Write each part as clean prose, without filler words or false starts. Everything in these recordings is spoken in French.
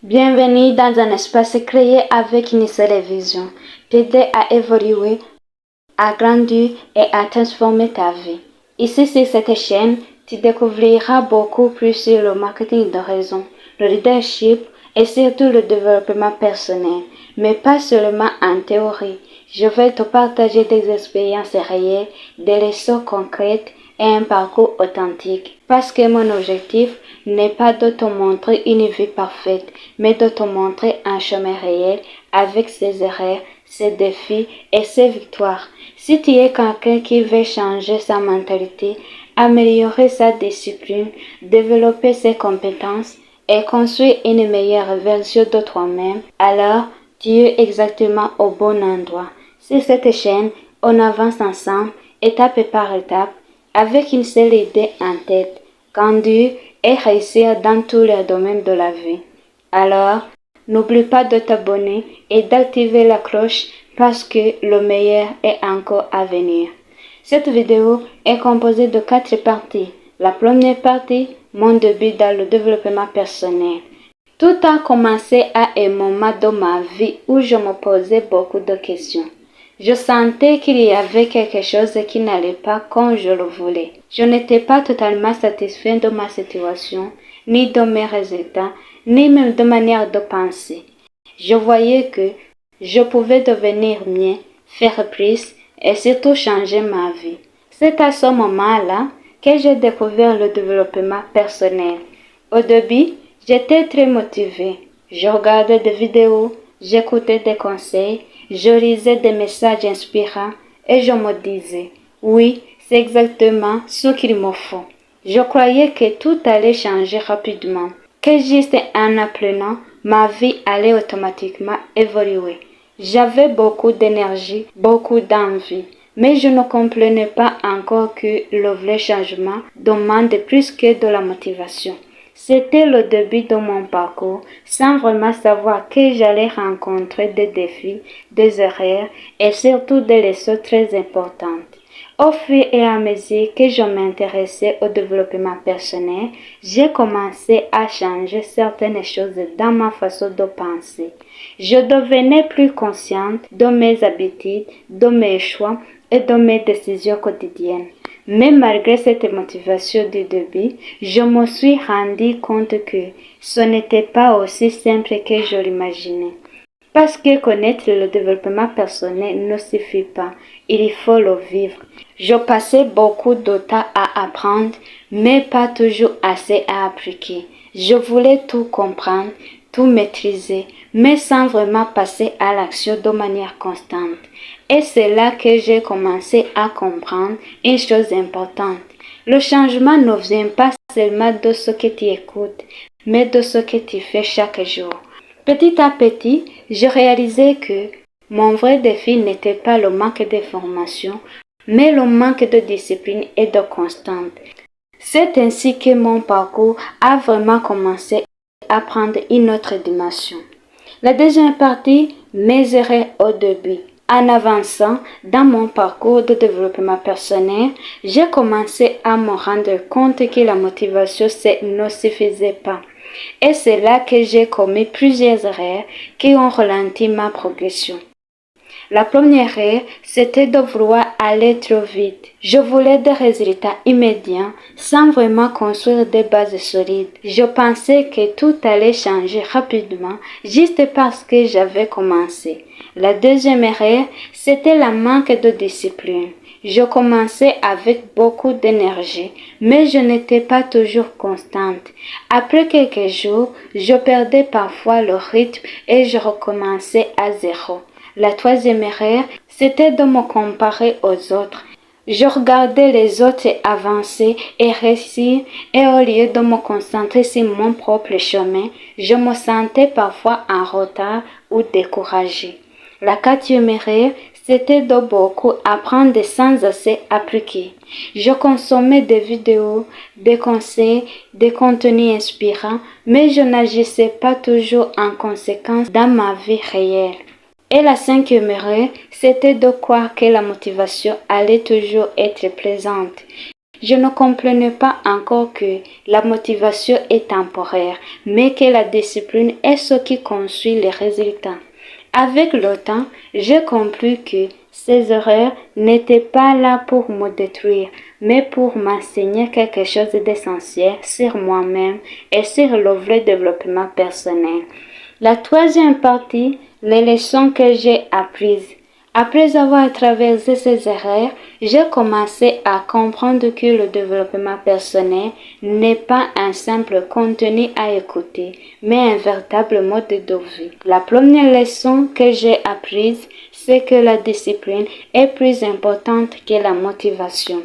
Bienvenue dans un espace créé avec une seule vision, t'aider à évoluer, à grandir et à transformer ta vie. Ici, sur cette chaîne, tu découvriras beaucoup plus sur le marketing de raison, le leadership et surtout le développement personnel, mais pas seulement en théorie. Je vais te partager des expériences réelles, des leçons concrètes et un parcours authentique. Parce que mon objectif n'est pas de te montrer une vie parfaite, mais de te montrer un chemin réel avec ses erreurs, ses défis et ses victoires. Si tu es quelqu'un qui veut changer sa mentalité, améliorer sa discipline, développer ses compétences et construire une meilleure version de toi-même, alors tu es exactement au bon endroit. Sur cette chaîne, on avance ensemble, étape par étape, avec une seule idée en tête, grandir et réussir dans tous les domaines de la vie. Alors, n'oublie pas de t'abonner et d'activer la cloche parce que le meilleur est encore à venir. Cette vidéo est composée de 4 parties. La première partie, mon début dans le développement personnel. Tout a commencé à un moment de ma vie où je me posais beaucoup de questions. Je sentais qu'il y avait quelque chose qui n'allait pas comme je le voulais. Je n'étais pas totalement satisfait de ma situation, ni de mes résultats, ni même de manière de penser. Je voyais que je pouvais devenir mieux, faire plus et surtout changer ma vie. C'est à ce moment-là que j'ai découvert le développement personnel. Au début, j'étais très motivée. Je regardais des vidéos, j'écoutais des conseils, je lisais des messages inspirants et je me disais, oui, c'est exactement ce qu'il me faut. Je croyais que tout allait changer rapidement, que juste en apprenant, ma vie allait automatiquement évoluer. J'avais beaucoup d'énergie, beaucoup d'envie, mais je ne comprenais pas encore que le vrai changement demande plus que de la motivation. C'était le début de mon parcours, sans vraiment savoir que j'allais rencontrer des défis, des erreurs et surtout des leçons très importantes. Au fur et à mesure que je m'intéressais au développement personnel, j'ai commencé à changer certaines choses dans ma façon de penser. Je devenais plus consciente de mes habitudes, de mes choix et de mes décisions quotidiennes. Mais malgré cette motivation du début, je me suis rendu compte que ce n'était pas aussi simple que je l'imaginais. Parce que connaître le développement personnel ne suffit pas, il faut le vivre. Je passais beaucoup de temps à apprendre, mais pas toujours assez à appliquer. Je voulais tout comprendre, tout maîtriser, mais sans vraiment passer à l'action de manière constante. Et c'est là que j'ai commencé à comprendre une chose importante. Le changement ne vient pas seulement de ce que tu écoutes, mais de ce que tu fais chaque jour. Petit à petit, je réalisais que mon vrai défi n'était pas le manque de formation, mais le manque de discipline et de constance. C'est ainsi que mon parcours a vraiment commencé à prendre une autre dimension. La deuxième partie, mes erreurs au début. En avançant dans mon parcours de développement personnel, j'ai commencé à me rendre compte que la motivation ne suffisait pas. Et c'est là que j'ai commis plusieurs erreurs qui ont ralenti ma progression. La première erreur, c'était de vouloir aller trop vite. Je voulais des résultats immédiats sans vraiment construire des bases solides. Je pensais que tout allait changer rapidement juste parce que j'avais commencé. La deuxième erreur, c'était le manque de discipline. Je commençais avec beaucoup d'énergie, mais je n'étais pas toujours constante. Après quelques jours, je perdais parfois le rythme et je recommençais à zéro. La troisième erreur, c'était de me comparer aux autres. Je regardais les autres avancer et réussir et au lieu de me concentrer sur mon propre chemin, je me sentais parfois en retard ou découragée. La quatrième erreur, c'était de beaucoup apprendre sans assez appliquer. Je consommais des vidéos, des conseils, des contenus inspirants, mais je n'agissais pas toujours en conséquence dans ma vie réelle. Et la cinquième erreur, c'était de croire que la motivation allait toujours être présente. Je ne comprenais pas encore que la motivation est temporaire, mais que la discipline est ce qui construit les résultats. Avec le temps, j'ai compris que ces erreurs n'étaient pas là pour me détruire, mais pour m'enseigner quelque chose d'essentiel sur moi-même et sur le vrai développement personnel. La troisième partie, les leçons que j'ai apprises. Après avoir traversé ces erreurs, j'ai commencé à comprendre que le développement personnel n'est pas un simple contenu à écouter, mais un véritable mode de vie. La première leçon que j'ai apprise, c'est que la discipline est plus importante que la motivation.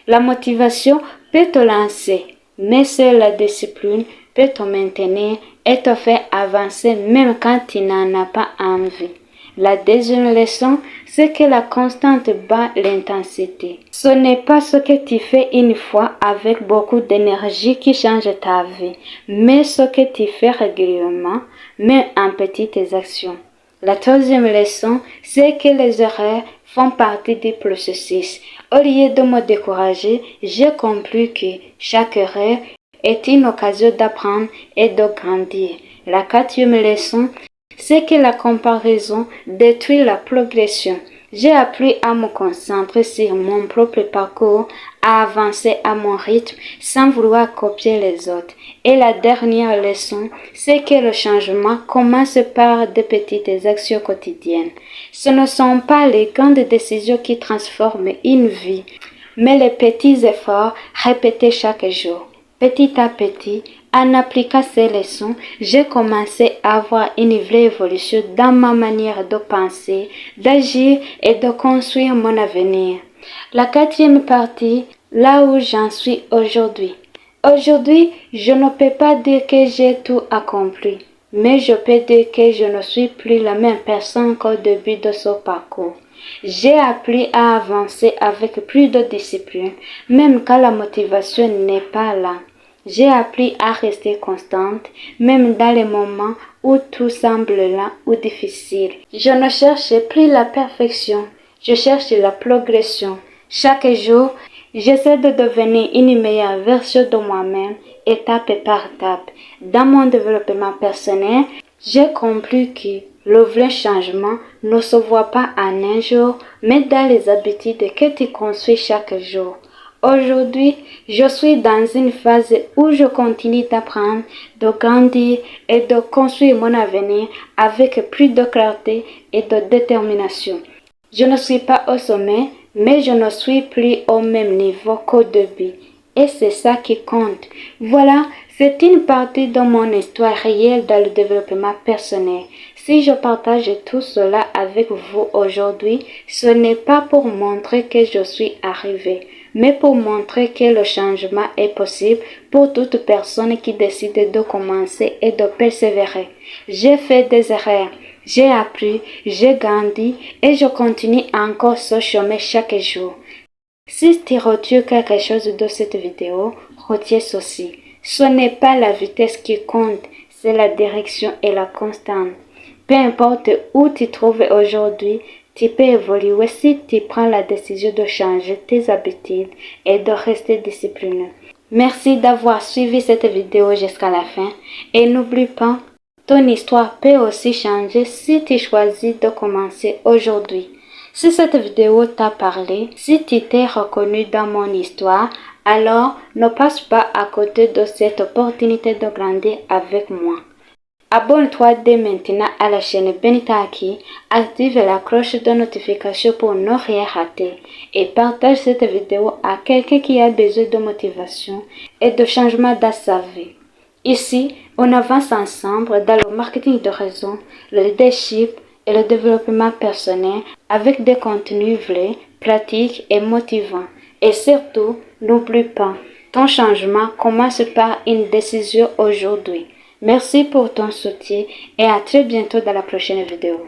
La motivation peut te lancer, mais seule la discipline peut te maintenir et te faire avancer même quand tu n'en as pas envie. La deuxième leçon, c'est que la constante bat l'intensité. Ce n'est pas ce que tu fais une fois avec beaucoup d'énergie qui change ta vie, mais ce que tu fais régulièrement, même en petites actions. La troisième leçon, c'est que les erreurs font partie du processus. Au lieu de me décourager, j'ai compris que chaque erreur est une occasion d'apprendre et de grandir. La quatrième leçon, c'est que la comparaison détruit la progression. J'ai appris à me concentrer sur mon propre parcours, à avancer à mon rythme sans vouloir copier les autres. Et la dernière leçon, c'est que le changement commence par de petites actions quotidiennes. Ce ne sont pas les grandes décisions qui transforment une vie, mais les petits efforts répétés chaque jour. Petit à petit, en appliquant ces leçons, j'ai commencé à avoir une vraie évolution dans ma manière de penser, d'agir et de construire mon avenir. La quatrième partie, là où j'en suis aujourd'hui. Aujourd'hui, je ne peux pas dire que j'ai tout accompli, mais je peux dire que je ne suis plus la même personne qu'au début de ce parcours. J'ai appris à avancer avec plus de discipline, même quand la motivation n'est pas là. J'ai appris à rester constante, même dans les moments où tout semble lent ou difficile. Je ne cherche plus la perfection, je cherche la progression. Chaque jour, j'essaie de devenir une meilleure version de moi-même, étape par étape. Dans mon développement personnel, j'ai compris que le vrai changement ne se voit pas en un jour, mais dans les habitudes que tu construis chaque jour. Aujourd'hui, je suis dans une phase où je continue d'apprendre, de grandir et de construire mon avenir avec plus de clarté et de détermination. Je ne suis pas au sommet, mais je ne suis plus au même niveau qu'au début. Et c'est ça qui compte. Voilà, c'est une partie de mon histoire réelle dans le développement personnel. Si je partage tout cela avec vous aujourd'hui, ce n'est pas pour montrer que je suis arrivée, mais pour montrer que le changement est possible pour toute personne qui décide de commencer et de persévérer. J'ai fait des erreurs. J'ai appris, j'ai grandi et je continue encore ce chemin chaque jour. Si tu retiens quelque chose de cette vidéo, retiens ceci. Ce n'est pas la vitesse qui compte, c'est la direction et la constance. Peu importe où tu te trouves aujourd'hui, tu peux évoluer si tu prends la décision de changer tes habitudes et de rester discipliné. Merci d'avoir suivi cette vidéo jusqu'à la fin et n'oublie pas, ton histoire peut aussi changer si tu choisis de commencer aujourd'hui. Si cette vidéo t'a parlé, si tu t'es reconnu dans mon histoire, alors ne passe pas à côté de cette opportunité de grandir avec moi. Abonne-toi dès maintenant à la chaîne Benitaki, active la cloche de notification pour ne rien rater et partage cette vidéo à quelqu'un qui a besoin de motivation et de changement dans sa vie. Ici, on avance ensemble dans le marketing de réseau, le leadership et le développement personnel avec des contenus vrais, pratiques et motivants. Et surtout, n'oublie pas, ton changement commence par une décision aujourd'hui. Merci pour ton soutien et à très bientôt dans la prochaine vidéo.